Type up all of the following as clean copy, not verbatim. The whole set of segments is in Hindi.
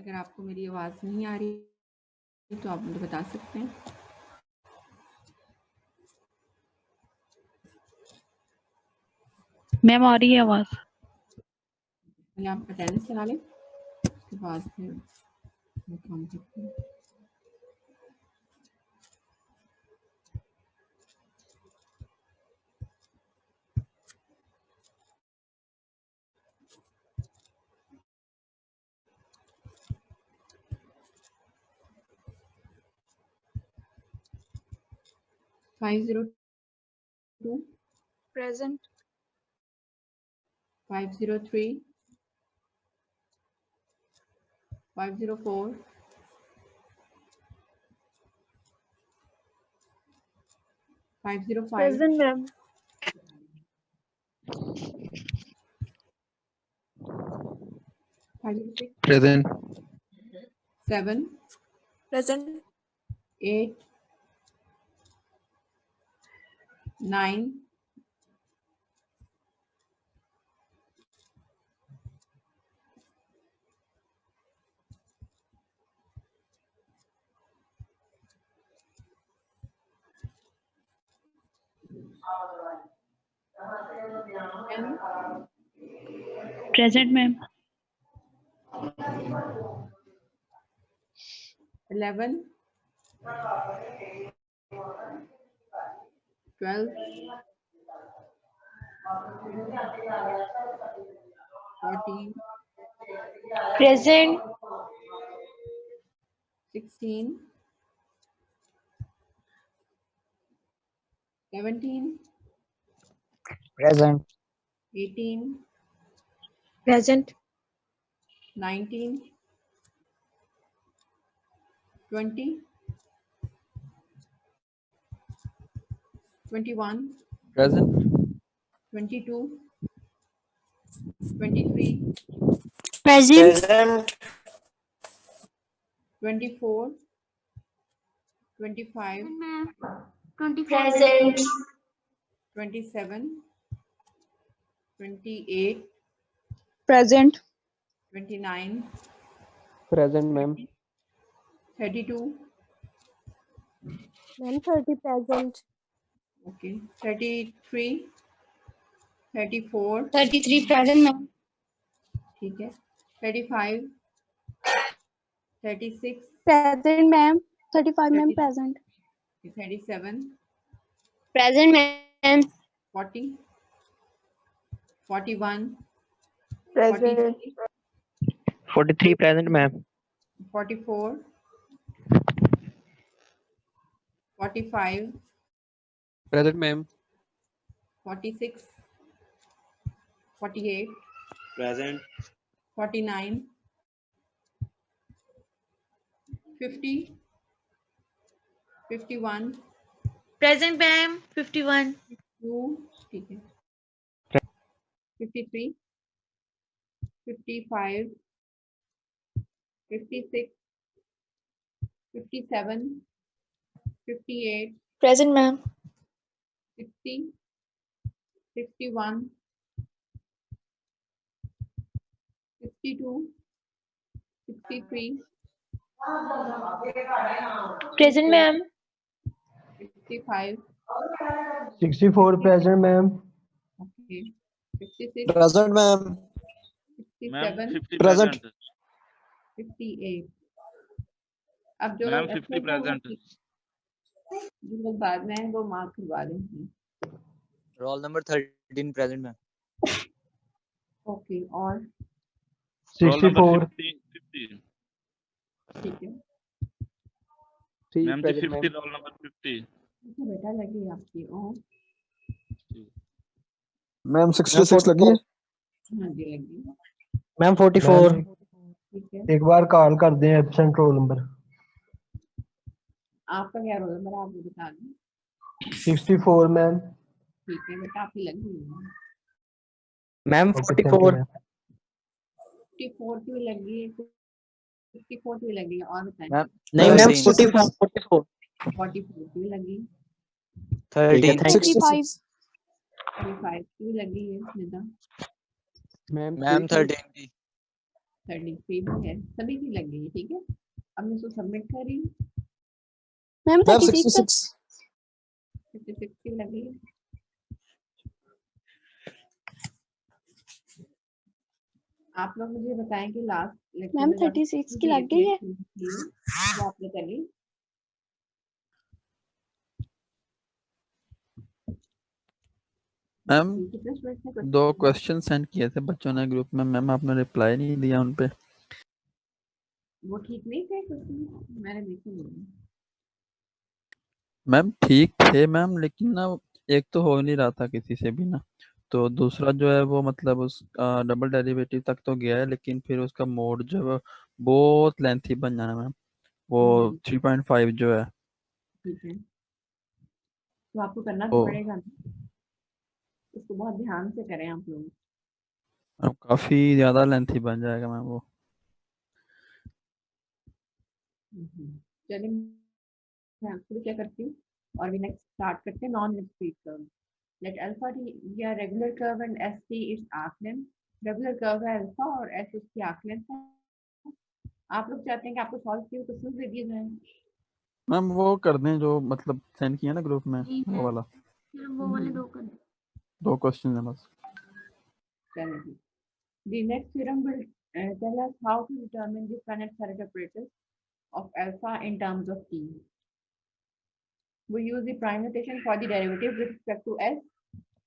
अगर आपको मेरी आवाज़ नहीं आ रही तो आप मुझे बता सकते हैं। मैम आ रही है आवाज़। पहले आप अटेंडेंस चला लें, उसके बाद फिर मैं काम करती हूँ। Five 502 Present. 503 504 505 Present, ma'am. 506 Present. 7 Present. 8 9 10 present ma'am. 11 12 14 Present. 16 17 Present. 18 Present. 19 20 21 Present. 22 23 Present. 24 25 Present. 27 28 Present. 29 Present, ma'am. 32 Ma'am, 30 present. okay 33 34 33 present, ma'am. ठीक है 35 36 Present, ma'am. 35, ma'am, 30 present. 37 Present, ma'am. 40 41 Present. 43 43 present, ma'am. 44 45 Present, ma'am. 46 48 Present. 49 50 51 Present, ma'am. 51. 2 ठीक है 53 55 56 57 58 Present, ma'am. 60 61 62 63 Present, ma'am. 65 64 present, ma'am. okay 66 Present, ma'am. Ma'am, 67 50 Present. present. 58 अब जो Ma'am, लोग 50 absent हैं, वो present. जो लोग बाद में हैं वो मार्क करवा देंगे Roll number 13 present, ma'am. Okay और Roll number 64 50. 50. ठीक है 3 Ma'am, the present, 50 ma'am. roll number 50. तो बेटा लगी आपकी ओ Ma'am, 66 लगी है. हाँ जी लगी Ma'am, 44. Ma'am, ठीक है एक बार कॉल कर दें एब्सेंट रोल नंबर आपका क्या रोल नंबर आप मुझे बता दें 64 मैम ठीक है बेटा आपकी लगी हुई है Ma'am, okay thank you 44. Ma'am 54 की भी लगी है 54 की भी लगी है और बताएं Ma'am, नहीं ma'am, 66. 44. 44 की भी लगी 13. 65. 45 की भी लगी है निदा Ma'am, 13. 33 भी है, सभी की लग गई, ठीक है। अब मैं इसको सबमिट कर रही हूँ। मैम मैम 36 तक 66 56 की लग गई। आप लोग मुझे बताएं कि लास्ट लेक्चर मैम में जो 36 की लग गई है। वो आपने कर ली। मैम कितने स्टूडेंट्स ने दो क्वेश्चन? क्वेश्चन सेंड किए थे बच्चों ने ग्रुप में, मैम आपने रिप्लाई नहीं दिया उन पे। वो ठीक नहीं थे क्वेश्चन, मैंने देखे नहीं। मैम ठीक थे मैम, लेकिन ना एक तो हो नहीं रहा था किसी से भी ना, तो दूसरा जो है वो मतलब उस डबल डेरिवेटिव तक तो गया है, लेकिन फिर उसका मोड जो है वो बहुत लेंथी बन जाना मैम, वो 3.5 जो है ठीक है, तो आपको करना तो वो पड़ेगा ना, इसको बहुत ध्यान से करें आप लोग। अब काफी ज्यादा लेंथी बन जाएगा मैम वो। चलिए मैं आपको भी क्या करती हूँ, और भी नेक्स्ट स्टार्ट करते हैं non speed curve. Let alpha T या regular curve and S T its arc length. Regular curve है अल्फा और एस उसकी आर्क लेंथ है। आप लोग चाहते हैं कि आपको सॉल्व किए क्वेश्चन दे दिए जाएं? मैम वो कर दें जो मतलब सेंड किया ना ग्रुप में, वो वाला वो वाले दो कर दो। 2 क्वेश्चन है बस। चलिए, the next theorem will tell us how to determine the finite Faraday apparatus of alpha in terms of t. We use the prime notation for the derivative with respect to s,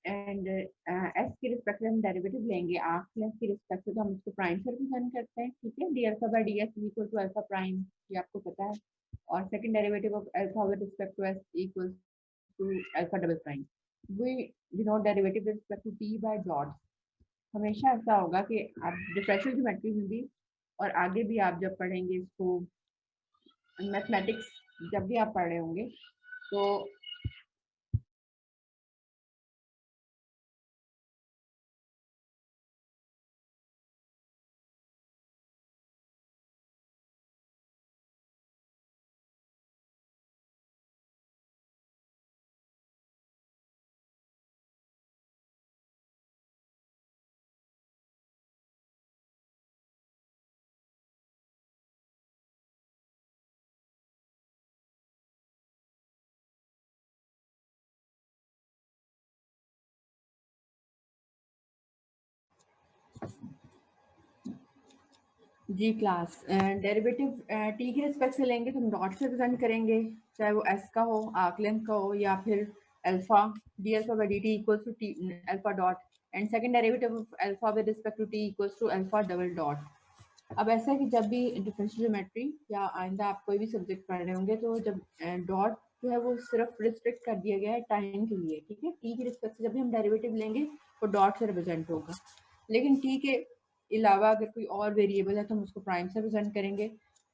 and s के रिस्पेक्ट में हम डेरिवेटिव लेंगे, आर्क लेंथ के रिस्पेक्ट से तो हम इसको प्राइम से रिप्रेजेंट करते हैं, ठीक है। D alpha by d s equal to alpha prime, ये आपको पता है। और second derivative of alpha with respect to s equal to alpha double prime. We denote derivative with respect to t by dot. हमेशा ऐसा होगा कि आप डिफरेंशियल ज्योमेट्री में भी और आगे भी आप जब पढ़ेंगे इसको, मैथमेटिक्स जब भी आप पढ़ रहे होंगे तो जी क्लास डेरिवेटिव टी के रिस्पेक्ट से लेंगे तो हम डॉट से रिप्रेजेंट करेंगे, चाहे वो एस का हो, आर्क लेंथ का हो, या फिर alpha d alpha by d t equals to t alpha dot, and second derivative of alpha with respect to t equals to alpha double dot. अब ऐसा है कि जब भी डिफरेंशियल ज्योमेट्री या आइंदा आप कोई भी सब्जेक्ट पढ़ रहे होंगे तो जब डॉट जो है वो सिर्फ रिस्ट्रिक्ट कर दिया गया है टाइम के लिए, ठीक है। टी के रिस्पेक्ट से जब भी हम डेरिवेटिव लेंगे वो डॉट से रिप्रेजेंट होगा, लेकिन टी के अलावा अगर कोई और वेरिएबल है तो हम उसको प्राइम से रिप्रेजेंट करेंगे।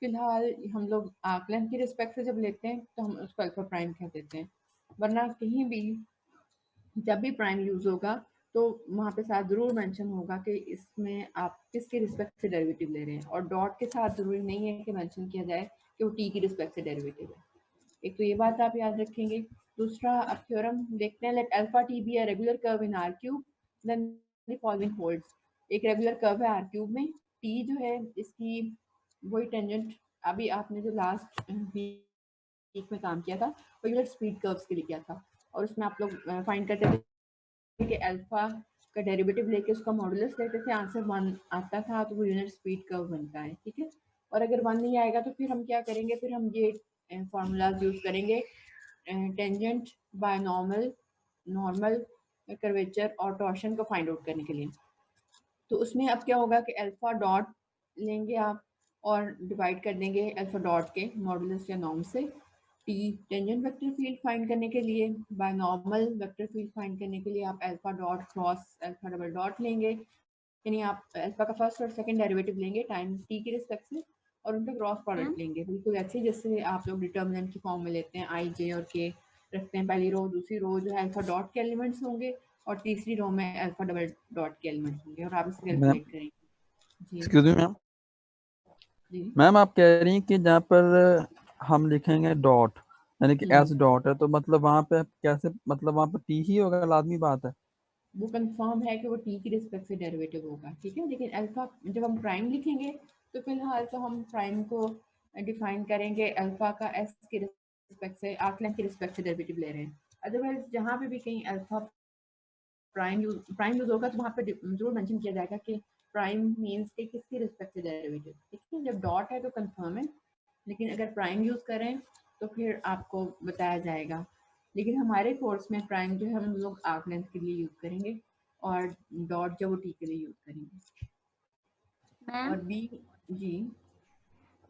फिलहाल हम लोग आर्क लेंथ के रिस्पेक्ट से जब लेते हैं तो हम उसको अल्फा प्राइम कह देते हैं, वरना कहीं भी जब भी प्राइम यूज होगा तो वहाँ पे साथ जरूर मेंशन होगा कि इसमें आप किसके रिस्पेक्ट से डेरिवेटिव ले रहे हैं, और डॉट के साथ जरूरी नहीं है कि मेंशन किया जाए कि वो टी की रिस्पेक्ट से डेरिवेटिव है। एक तो ये बात आप याद रखेंगे। दूसरा अब थ्योरम देखते हैं, let alpha t be a regular curve in R cube then the following holds. एक रेगुलर कर्व है आर क्यूब में, टी जो है इसकी वही टेंजेंट अभी आपने जो लास्ट वीक में काम किया था वो यूनिट स्पीड कर्व्स के लिए किया था, और उसमें आप लोग फाइंड करते थे कि अल्फा का डेरिवेटिव लेके उसका मॉडुलस लेते थे, आंसर 1 आता था तो वो यूनिट स्पीड कर्व बनता है, ठीक है। और अगर 1 नहीं आएगा तो फिर हम क्या करेंगे, फिर हम ये फार्मूलाज यूज करेंगे tangent by normal, normal curvature और टॉर्शन को फाइंड आउट करने के लिए। तो उसमें अब क्या होगा कि अल्फा डॉट लेंगे आप और डिवाइड कर देंगे अल्फा डॉट के मॉडुलस या नॉर्म से। T tangent vector field find करने के लिए, by normal vector field find करने के लिए आप alpha dot cross alpha double dot लेंगे, यानी आप अल्फा का फर्स्ट और सेकंड डेरिवेटिव लेंगे टाइम टी के रिस्पेक्ट से और उनका क्रॉस प्रोडक्ट लेंगे, बिल्कुल ऐसे ही जैसे आप लोग डिटर्मिनेंट की फॉर्म में लेते हैं, आई जे और के रखते हैं। पहली रो दूसरी रो जो है अल्फा डॉट के एलिमेंट्स होंगे और तीसरी रो में अल्फा डबल डॉट के एलिमेंट्स होंगे, और आप इसे मैम कैलकुलेट करेंगे। जी एक्सक्यूज मी मैम, जी मैम आप कह रही हैं कि जहाँ पर हम लिखेंगे डॉट यानी कि एस डॉट है, तो मतलब वहाँ पे कैसे, मतलब वहाँ पर टी ही होगा, लाजमी बात है। वो कंफर्म है कि वो टी की रिस्पेक्ट से डेरिवेटिव होगा, ठीक है। लेकिन अल्फा जब हम प्राइम लिखेंगे तो फिलहाल तो हम प्राइम को डिफाइन करेंगे अल्फा का एस की रिस्पेक्ट से, आर्क लेंथ की रिस्पेक्ट से डेरिवेटिव ले रहे हैं। अदरवाइज जहाँ पे भी कहीं अल्फा प्राइम यूज होगा तो वहाँ पे जरूर मेंशन किया जाएगा कि प्राइम मीन्स कि किसकी रिस्पेक्ट से डेरिवेटिव, ठीक है। जब डॉट है तो कंफर्म है, लेकिन अगर प्राइम यूज करें तो फिर आपको बताया जाएगा। लेकिन हमारे कोर्स में प्राइम जो है हम लोग आर्क लेंथ के लिए यूज करेंगे और डॉट जो वो टी के लिए यूज करेंगे। मैम और बी जी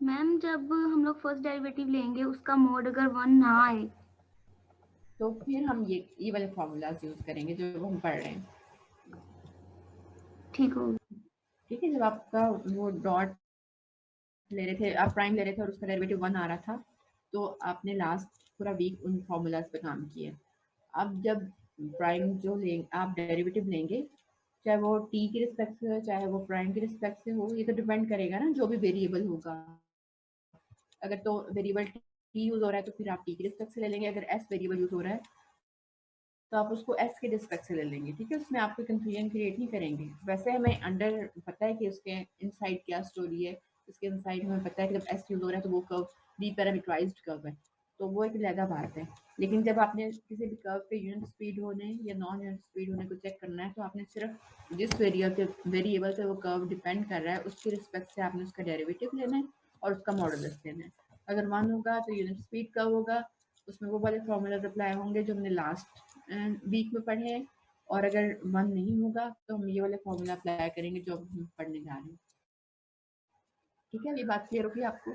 मैम जब हम लोग फर्स्ट डेरिवेटिव लेंगे उसका मोड अगर 1 ना आए तो फिर हम ये वाले फॉर्मूलाज यूज करेंगे जो हम पढ़ रहे हैं, ठीक होगा। ठीक है। जब आपका वो डॉट ले रहे थे, आप प्राइम ले रहे थे और उसका डेरिवेटिव 1 आ रहा था, तो आपने लास्ट पूरा वीक उन फॉर्मूलाज पे काम किया। अब जब प्राइम जो लेंगे आप डेरिवेटिव लेंगे, चाहे वो टी की रिस्पेक्ट से हो चाहे वो प्राइम की रिस्पेक्ट से हो, ये तो डिपेंड करेगा ना जो भी वेरिएबल होगा। अगर तो वेरिएबल टी यूज हो रहा है तो फिर आप टी की रिस्पेक्ट से ले लेंगे, अगर एस वेरिएबल यूज हो रहा है तो आप उसको एस के रिस्पेक्ट से ले लेंगे, ठीक है। उसमें आप कोई कंफ्यूजन क्रिएट नहीं करेंगे। वैसे हमें अंडर पता है कि उसके इनसाइड क्या स्टोरी है, उसके इनसाइड हमें पता है कि जब एस यूज हो रहा है तो वो कर्व डीपैरामीटराइज्ड कर्व है, तो वो एक अलग बात है। लेकिन जब आपने किसी भी कर्व पे यूनिट स्पीड होने या नॉन यूनिट स्पीड होने को चेक करना है तो आपने सिर्फ जिस वेरिएबल पे वो कर्व डिपेंड कर रहा है उसकी रिस्पेक्ट से आपने उसका डेरिवेटिव लेना है और उसका मॉडुलस लेना है। अगर 1 होगा तो यूनिट स्पीड कर्व होगा, उसमें वो वाले फॉर्मूलाज अप्लाई होंगे जो हमने लास्ट वीक में पढ़े हैं। और अगर 1 नहीं होगा तो हम ये वाले फॉर्मूला अप्लाई करेंगे जो हम पढ़ने जा रहे हैं, ठीक है। ये बात क्लियर होगी आपको?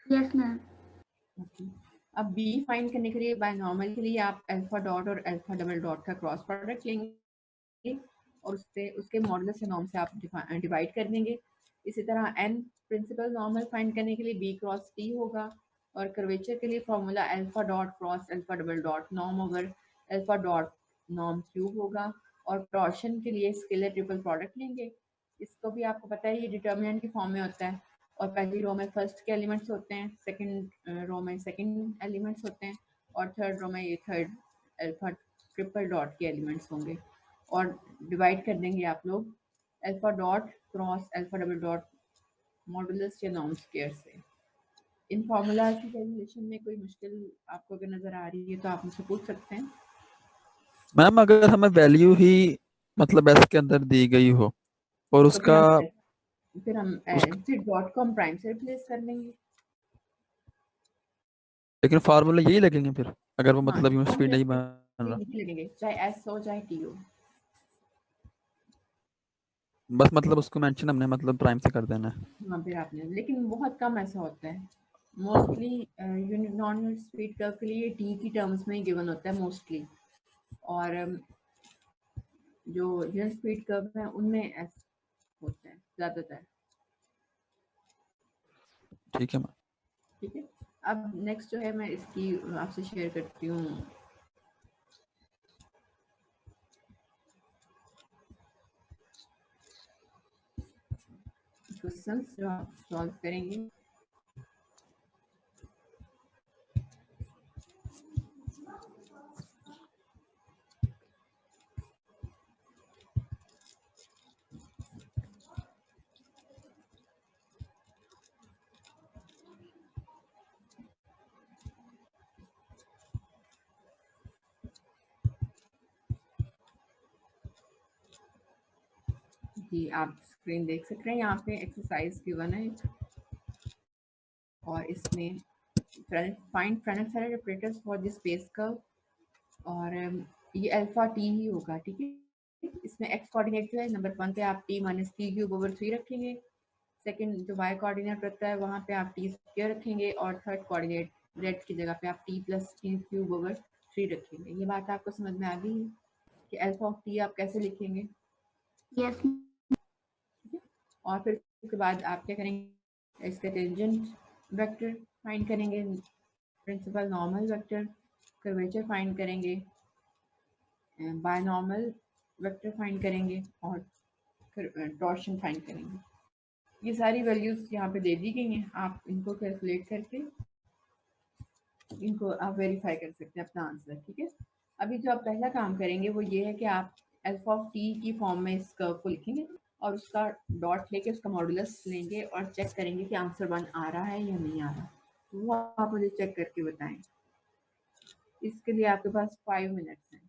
Yes ma'am. ओके। अब बी फाइंड करने के लिए बायनॉर्मल के लिए आप अल्फा डॉट और अल्फा डबल डॉट का क्रॉस प्रोडक्ट लेंगे और उससे उसके मॉडुलस से नॉर्म से आप डिवाइड कर देंगे। इसी तरह एन प्रिंसिपल नॉर्मल फाइंड करने के लिए बी क्रॉस टी होगा और कर्वेचर के लिए formula alpha dot cross alpha double dot norm over alpha dot norm cube होगा। और टॉर्शन के लिए स्केलर ट्रिपल प्रोडक्ट लेंगे। इसको भी आपको पता है ये डिटर्मिनेंट की फॉर्म में होता है और पहली रो में फर्स्ट के एलिमेंट्स होते हैं, सेकंड रो में सेकंड एलिमेंट्स होते हैं और थर्ड रो में ये थर्ड अल्फा ट्रिपल डॉट के एलिमेंट्स होंगे। और डिवाइड कर देंगे आप लोग alpha dot cross alpha double dot modulus या नॉर्म स्क्वायर से। इन फॉर्मूला की कैलकुलेशन में कोई मुश्किल आपको अगर नजर आ रही है तो आप मुझसे पूछ सकते हैं। मैम अगर हमें वैल्यू ही मतलब एस के अंदर दी गई हो और तो फिर उसका हम फिर डॉट को हम प्राइम से रिप्लेस कर देंगे। लेकिन फार्मूला यही लगेंगे फिर अगर वो हाँ, मतलब यूं स्पीड नहीं बन रहा, यही लगेंगे चाहे एस हो चाहे टी हो। बस मतलब उसको मेंशन हमने मतलब प्राइम से कर देना है। हाँ फिर आपने, लेकिन बहुत कम ऐसा होता है। Mostly unit non unit speed curve के लिए टी की टर्म्स में ही गिवन होता है मोस्टली। और जो यूनिट स्पीड कर्व है उनमें एस होता है ज़्यादातर, ठीक है मैम। ठीक है। अब नेक्स्ट जो है मैं इसकी आपसे शेयर करती हूँ क्वेश्चंस जो आप सॉल्व करेंगे। जी आप स्क्रीन देख सकते हैं, यहाँ पे एक्सरसाइज गिवन है और इसमें find Frenet operators for this space curve. और ये अल्फा टी ही होगा, ठीक है। इसमें एक्स कोऑर्डिनेट जो है नंबर 1 पे आप T minus T cube over 3 रखेंगे। सेकंड जो वाई कोऑर्डिनेट रहता है वहाँ पे आप टी स्क्वायर रखेंगे और थर्ड कोऑर्डिनेट जेड की जगह पे आप T plus T cube over 3 रखेंगे। ये बात आपको समझ में आ गई है कि अल्फा ऑफ टी आप कैसे लिखेंगे? यस और फिर उसके बाद आप क्या करेंगे, इसका टेंजेंट वेक्टर फाइंड करेंगे, principal normal vector, curvature find करेंगे, बायनॉर्मल वेक्टर फाइंड करेंगे और टॉर्शन फाइंड करेंगे। ये सारी वैल्यूज यहाँ पे दे दी गई हैं, आप इनको कैलकुलेट करके इनको आप वेरीफाई कर सकते हैं अपना आंसर, ठीक है। अभी जो आप पहला काम करेंगे वो ये है कि आप अल्फा ऑफ टी की फॉर्म में इस कर्व को लिखेंगे और उसका डॉट लेके उसका मॉडुलस लेंगे और चेक करेंगे कि आंसर 1 आ रहा है या नहीं आ रहा। वो आप मुझे चेक करके बताएं। इसके लिए आपके पास 5 मिनट्स हैं।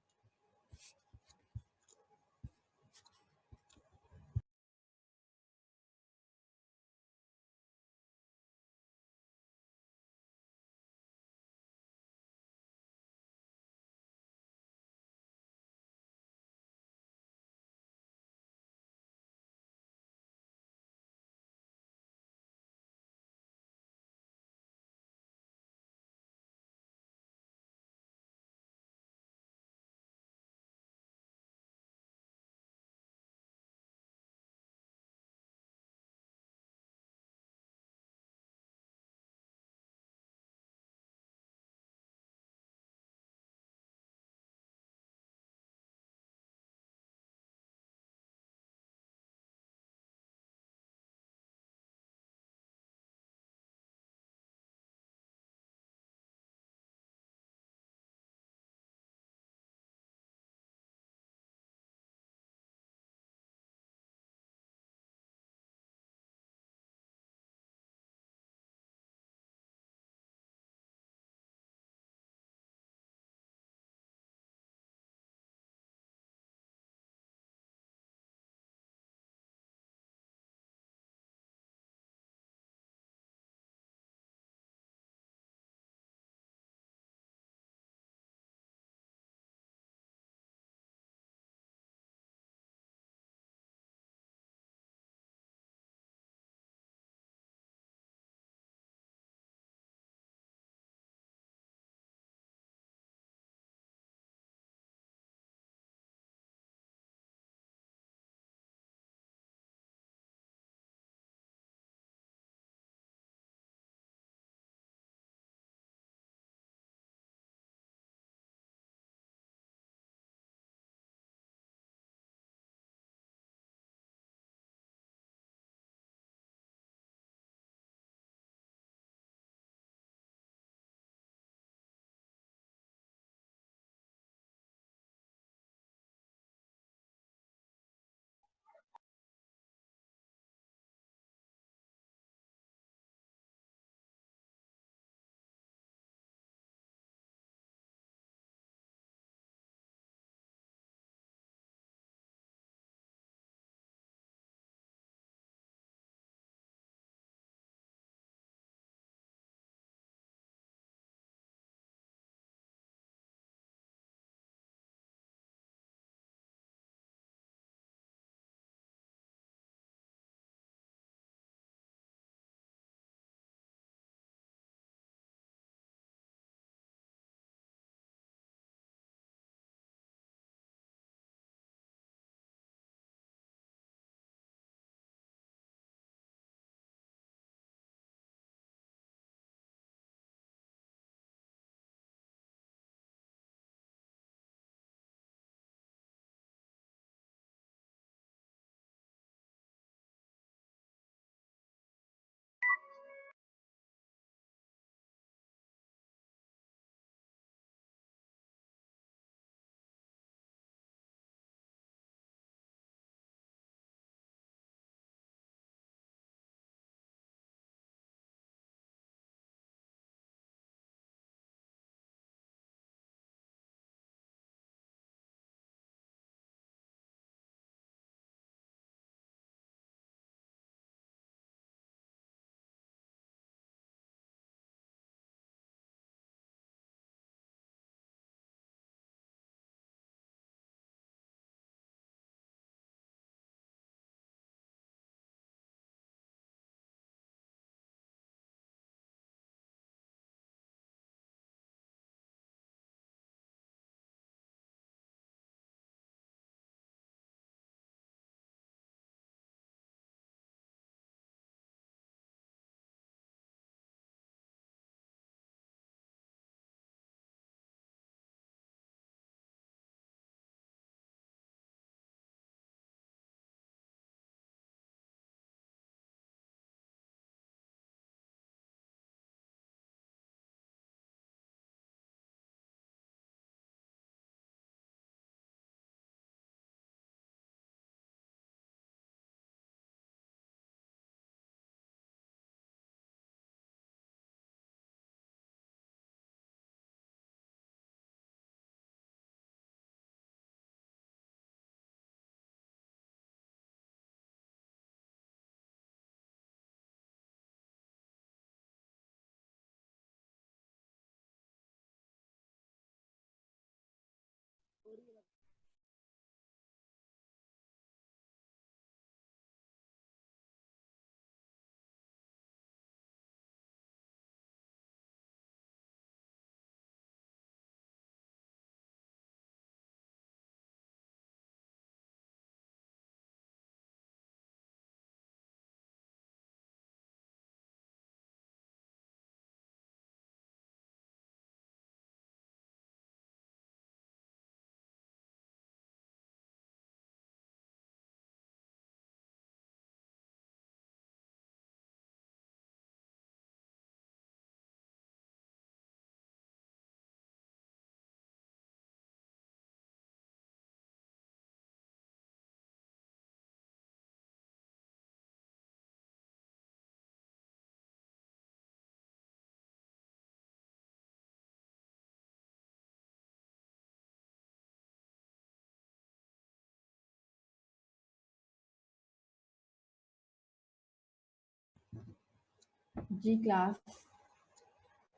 जी क्लास,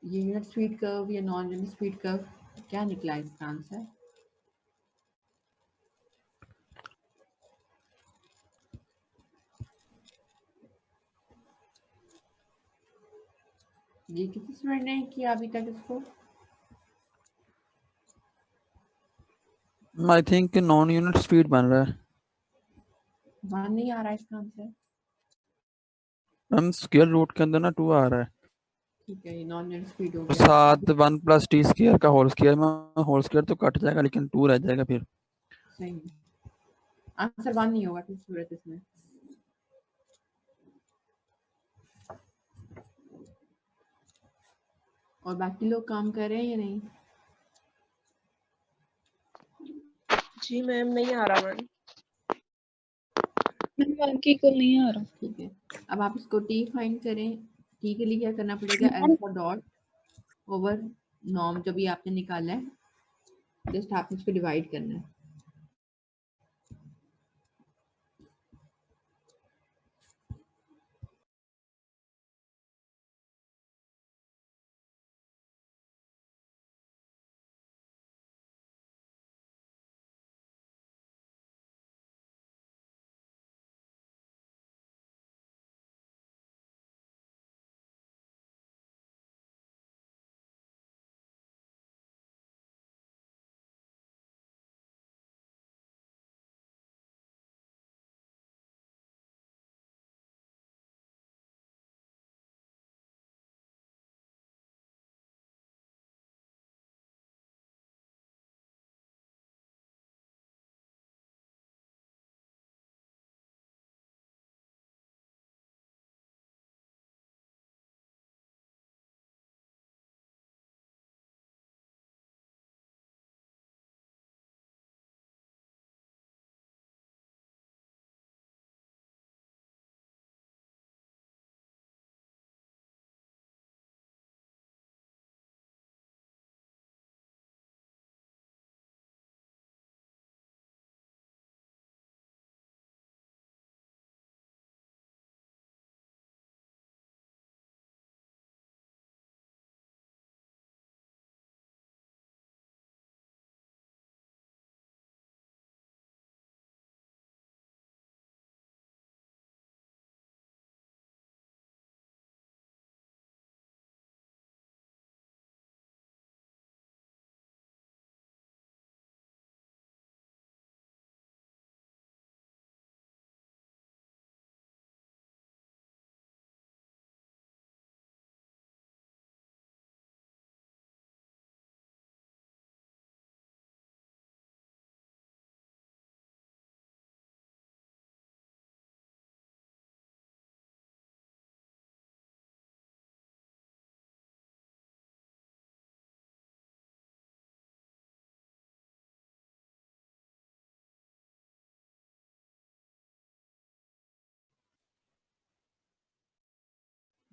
ये यूनिट स्पीड कर्व या नॉन यूनिट स्पीड कर्व क्या निकला इसका आंसर? जी किसी स्टूडेंट ने किया अभी तक इसको? I think non unit speed बन रहा है। वन नहीं आ रहा इसका आंसर। मैम स्क्वायर रूट के अंदर ना 2 आ रहा है, ठीक है, ये नॉन यूनिट स्पीड हो तो गया। साथ 1 + t स्क्वायर का होल स्क्वायर में होल स्क्वायर तो कट जाएगा लेकिन 2 रह जाएगा फिर। सही है, आंसर वन नहीं होगा किसी सूरत इसमें। और बाकी लोग काम कर रहे हैं या नहीं? जी मैम नहीं आ रहा मैम। वन की को नहीं आ रहा। ठीक है, अब आप इसको टी फाइंड करें। टी के लिए क्या करना पड़ेगा? अल्फा डॉट ओवर नॉर्म जो भी आपने निकाला है, जस्ट आपने इसको डिवाइड करना है।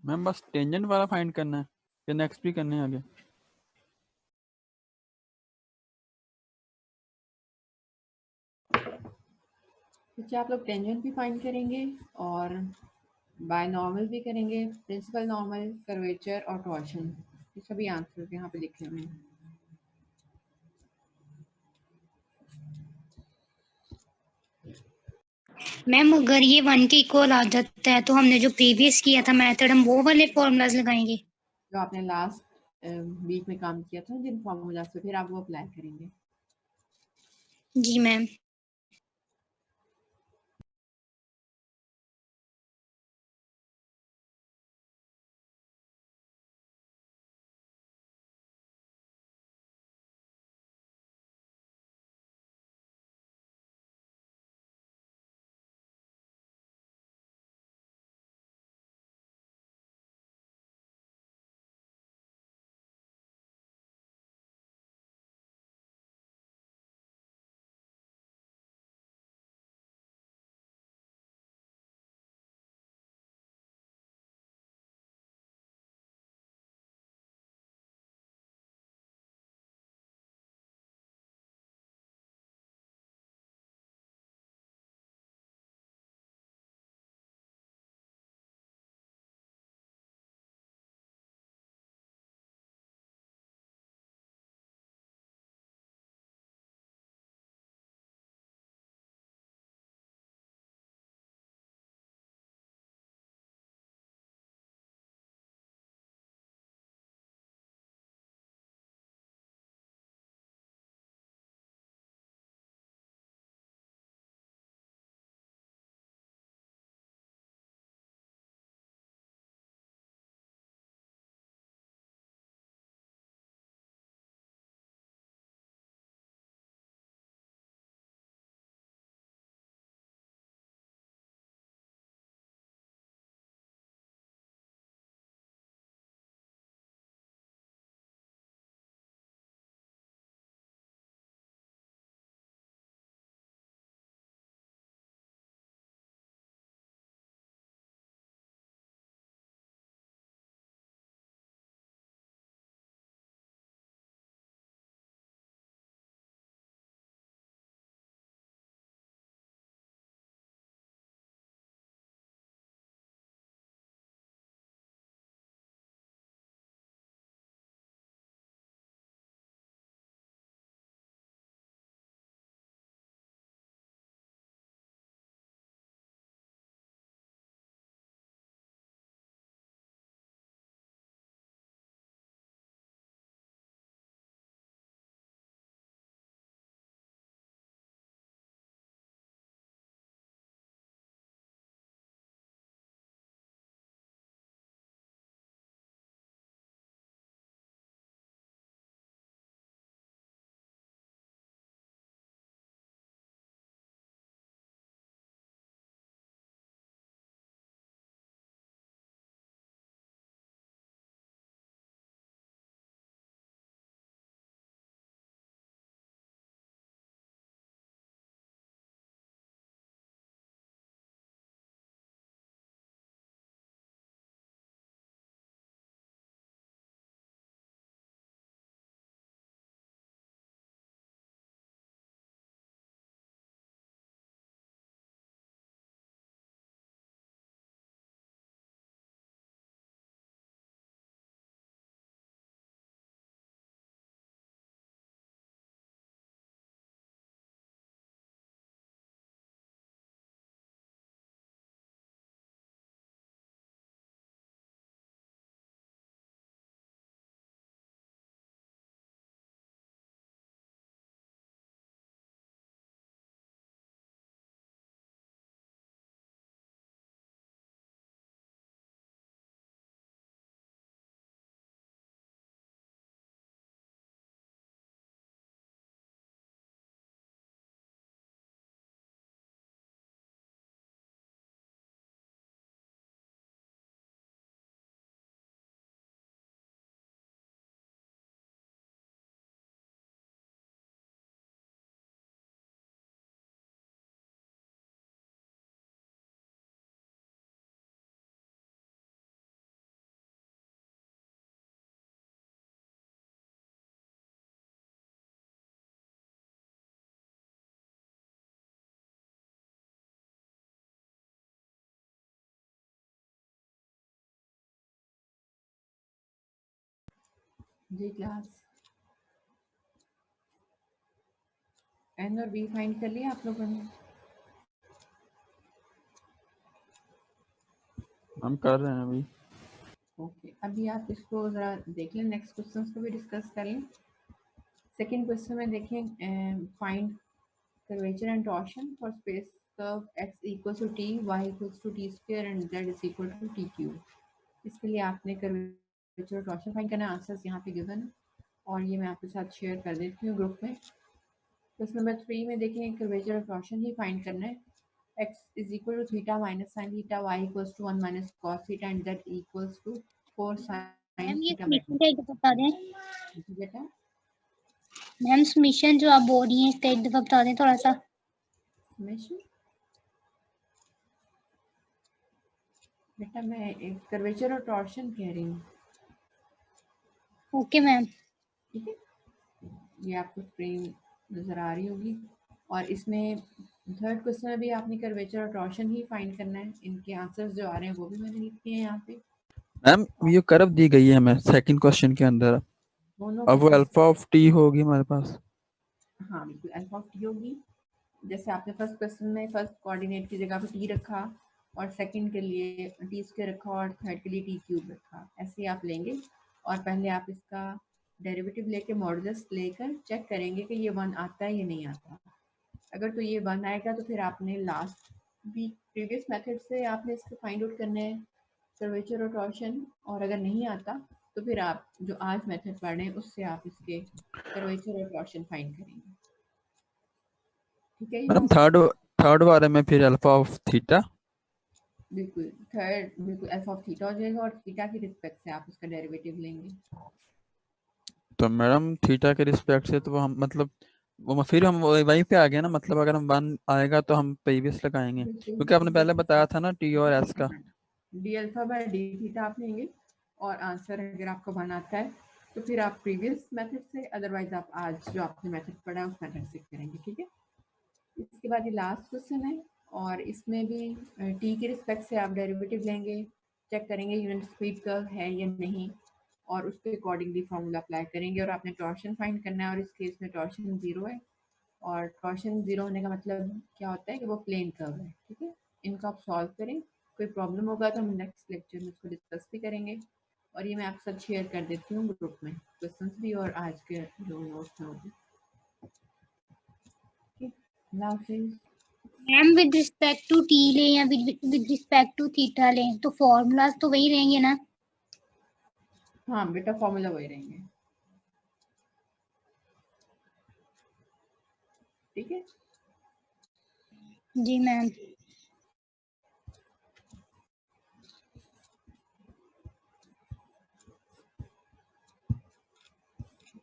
मैम बस टेंजेंट वाला फाइंड करना है या नेक्स्ट भी करने हैं आगे? अच्छा, आप लोग टेंजेंट भी फाइंड करेंगे और बाय नॉर्मल भी करेंगे, प्रिंसिपल नॉर्मल, कर्वेचर और टॉर्शन। ये सभी आंसर यहाँ पे लिखे हुए हैं। मैम अगर ये 1 के इक्वल आ जाता है तो हमने जो प्रीवियस किया था मेथड, हम वो वाले फॉर्मूलाज लगाएंगे जो आपने लास्ट वीक में काम किया था जिन फॉर्मूला से, फिर आप वो अप्लाई करेंगे। जी मैम। जी क्लास, एन और बी फाइंड कर लिया आप लोगों ने? हम कर रहे हैं अभी। ओके, अभी आप इसको ज़रा देख लें, नेक्स्ट क्वेश्चन को भी डिस्कस कर लें। सेकेंड क्वेश्चन में देखें, find curvature and torsion for space curve x equals to t, y equals to t square and z is equal to t cube। इसके लिए आपने curvature और torsion फाइंड करना है। आंसर्स यहाँ पे गिवन है और ये मैं आपके साथ शेयर कर देती हूँ ग्रुप में। क्वेश्चन नंबर 3 में देखें curvature और torsion ही फाइंड करना है। x is equal to theta minus sin theta, y equals to 1 minus cos theta and z equals to 4 sin ma'am ये theta। समीशन का एक दफा बता दें। जी बेटा, मैम समीशन जो आप बोल रही हैं इसका एक दफा बता दें थोड़ा सा। समेशन बेटा मैं एक कर्वेचर और टॉर्शन कह रही हूँ, ओके मैम। ठीक है। ये आपको स्क्रीन नज़र आ रही होगी और इसमें थर्ड क्वेश्चन में भी आपने कर्वेचर और टॉर्शन ही फाइंड करना है। इनके आंसर्स जो आ रहे हैं वो भी मैंने लिखे हैं यहाँ पे। मैम ये कर्व दी गई है हमें सेकंड क्वेश्चन के अंदर, दोनों अब वो क्वेश्चन, अल्फा ऑफ टी होगी हमारे पास। हाँ बिल्कुल अल्फा ऑफ टी होगी। जैसे आपने फर्स्ट क्वेश्चन में फर्स्ट कोऑर्डिनेट की जगह पे टी रखा और सेकंड के लिए टी स्क्वायर रखा और थर्ड के लिए टी क्यूब रखा, ऐसे ही आप लेंगे और पहले आप इसका डेरिवेटिव लेके मॉडुलस लेकर चेक करेंगे कि ये 1 आता है या नहीं आता। अगर तो ये 1 आएगा तो फिर आपने लास्ट भी प्रीवियस मेथड से आपने इसको फाइंड आउट करना है कर्वेचर और टॉर्शन, और अगर नहीं आता तो फिर आप जो आज मेथड पढ़ रहे हैं उससे आप इसके कर्वेचर और टॉर्शन फाइंड करेंगे, ठीक है। मैम थर्ड वाले में फिर अल्फा ऑफ थीटा, बिल्कुल थर्ड बिल्कुल अल्फा ऑफ थीटा हो जाएगा और थीटा के रिस्पेक्ट से आप उसका डेरिवेटिव लेंगे। तो मैडम थीटा के रिस्पेक्ट से तो वो हम मतलब वो फिर हम वहीं पे आ गए ना, मतलब अगर हम 1 आएगा तो हम प्रीवियस लगाएंगे, बिल्कुल क्योंकि आपने पहले बताया था ना टी और एस का। D alpha by D theta आप लेंगे और आंसर अगर आपको 1 आता है तो फिर आप प्रीवियस मेथड से, अदरवाइज आप आज जो आपने मेथड पढ़ा है उस मेथड से करेंगे, ठीक है। इसके बाद ये लास्ट क्वेश्चन है और इसमें भी टी के रिस्पेक्ट से आप डेरिवेटिव लेंगे, चेक करेंगे यूनिट स्पीड कर्व है या नहीं और उसके अकॉर्डिंगली फॉर्मूला अप्लाई करेंगे और आपने टॉर्शन फाइंड करना है और इस केस में टॉर्शन 0 है और टॉर्शन 0 होने का मतलब क्या होता है कि वो प्लेन कर्व है, ठीक है। इनको आप सॉल्व करें, कोई प्रॉब्लम होगा तो हम नेक्स्ट लेक्चर में उसको डिस्कस भी करेंगे और ये मैं आपके साथ शेयर कर देती हूँ ग्रुप में क्वेश्चंस भी और आज के जो नोट्स में होगी, ठीक है। अल्लाह हाफिज़। Ma'am with respect to t लें या विद रिस्पेक्ट टू थीटा लें तो फॉर्मूलाज तो वही रहेंगे ना? हाँ बेटा फॉर्मूला वही रहेंगे, ठीक है। जी मैम।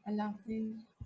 अल्लाह हाफिज़।